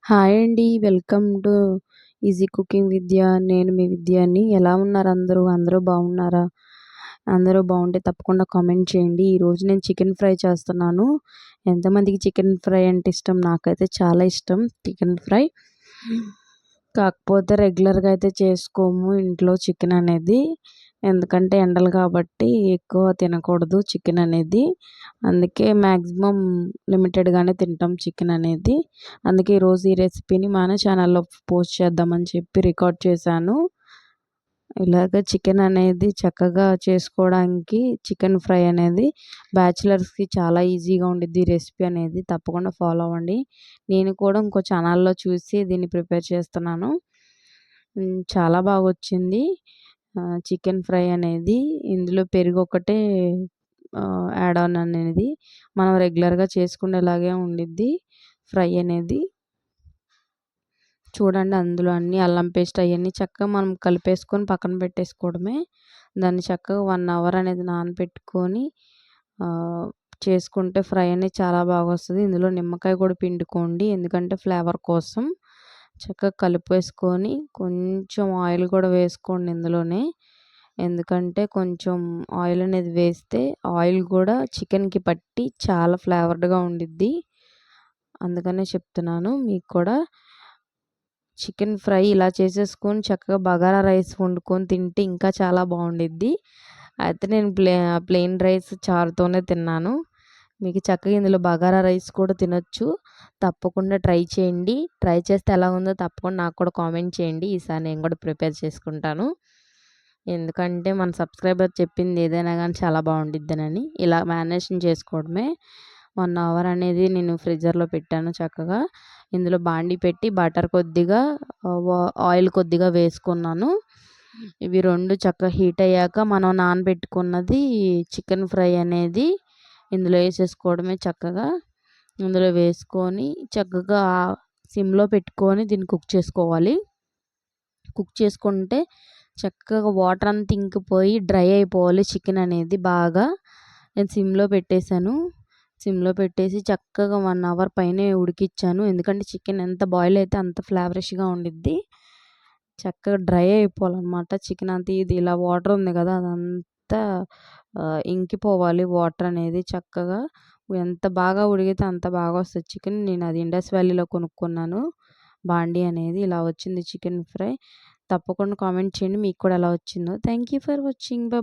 Hi అండి. Welcome to easy cooking విద్య. నేను మీ విద్యాని. ఎలా ఉన్నారు అందరూ? అందరూ బాగున్నారా? అందరూ బాగుంటే తప్పకుండా కామెంట్ చేయండి. ఈరోజు నేను చికెన్ ఫ్రై చేస్తున్నాను. ఎంతమందికి చికెన్ ఫ్రై అంటే ఇష్టం? నాకైతే చాలా ఇష్టం చికెన్ ఫ్రై. కాకపోతే రెగ్యులర్గా అయితే చేసుకోము ఇంట్లో చికెన్ అనేది. ఎందుకంటే ఎండలు కాబట్టి ఎక్కువ తినకూడదు చికెన్ అనేది. అందుకే మ్యాక్సిమం లిమిటెడ్గానే తింటాం చికెన్ అనేది. అందుకే ఈరోజు ఈ రెసిపీని మన ఛానల్లో పోస్ట్ చేద్దామని చెప్పి రికార్డ్ చేశాను. ఇలాగ చికెన్ అనేది చక్కగా చేసుకోవడానికి చికెన్ ఫ్రై అనేది బ్యాచిలర్స్కి చాలా ఈజీగా ఉండిద్ది ఈ రెసిపీ అనేది. తప్పకుండా ఫాలో అవ్వండి. నేను కూడా ఇంకో ఛానల్లో చూసి దీన్ని ప్రిపేర్ చేస్తున్నాను. చాలా బాగా వచ్చింది చికెన్ ఫ్రై అనేది. ఇందులో పెరుగు ఒకటే యాడ్ ఆన్ అనేది మనం రెగ్యులర్గా చేసుకునేలాగే ఉండిద్ది ఫ్రై అనేది. చూడండి, అందులో అన్నీ అల్లం పేస్ట్ అవన్నీ చక్కగా మనం కలిపేసుకొని పక్కన పెట్టేసుకోవడమే. దాన్ని చక్కగా 1 అవర్ అనేది నానబెట్టుకొని చేసుకుంటే ఫ్రై అనేది చాలా బాగా వస్తుంది. ఇందులో నిమ్మకాయ కూడా పిండుకోండి, ఎందుకంటే ఫ్లేవర్ కోసం. చక్కగా కలిపేసుకొని కొంచెం ఆయిల్ కూడా వేసుకోండి ఇందులోనే. ఎందుకంటే కొంచెం ఆయిల్ అనేది వేస్తే ఆయిల్ కూడా చికెన్కి పట్టి చాలా ఫ్లేవర్డ్గా ఉండిద్ది. అందుకనే చెప్తున్నాను మీకు కూడా. చికెన్ ఫ్రై ఇలా చేసేసుకొని చక్కగా బగారా రైస్ వండుకొని తింటే ఇంకా చాలా బాగుండిద్ది. అయితే నేను ప్లెయిన్ రైస్ చారుతోనే తిన్నాను. మీకు చక్కగా ఇందులో బగారా రైస్ కూడా తినొచ్చు. తప్పకుండా ట్రై చేయండి. ట్రై చేస్తే ఎలా ఉందో తప్పకుండా నాకు కూడా కామెంట్ చేయండి. ఈసారి నేను కూడా ప్రిపేర్ చేసుకుంటాను. ఎందుకంటే మన సబ్స్క్రైబర్ చెప్పింది ఏదైనా కానీ చాలా బాగుండిద్దనని. ఇలా మ్యారినేషన్ చేసుకోవడమే. 1 అవర్ అనేది నేను ఫ్రిడ్జర్లో పెట్టాను చక్కగా. ఇందులో బాండీ పెట్టి బటర్ కొద్దిగా ఆయిల్ కొద్దిగా వేసుకున్నాను. ఇవి 2 చక్కగా హీట్ అయ్యాక మనం నానబెట్టుకున్నది చికెన్ ఫ్రై అనేది ఇందులో వేసేసుకోవడమే చక్కగా. ఇందులో వేసుకొని చక్కగా సిమ్లో పెట్టుకొని దీన్ని కుక్ చేసుకోవాలి. కుక్ చేసుకుంటే చక్కగా వాటర్ అంతా ఇంకిపోయి డ్రై అయిపోవాలి చికెన్ అనేది బాగా. నేను సిమ్లో పెట్టేశాను. సిమ్లో పెట్టేసి చక్కగా 1 అవర్ పైనే ఉడికిచ్చాను. ఎందుకంటే చికెన్ ఎంత బాయిల్ అయితే అంత ఫ్లేవరిష్గా ఉండిద్ది. చక్కగా డ్రై అయిపోవాలన్నమాట చికెన్ అంతా. ఇది ఇలా వాటర్ ఉంది కదా, అదంతా ఇంకిపోవాలి వాటర్ అనేది చక్కగా. ఎంత బాగా ఉడికితే అంత బాగా వస్తుంది చికెన్. నేను అది ఇండస్ వ్యాలీలో కొనుక్కున్నాను బాండీ అనేది. ఇలా వచ్చింది చికెన్ ఫ్రై. తప్పకుండా కామెంట్ చేయండి మీకు కూడా ఎలా వచ్చిందో. Thank you for watching.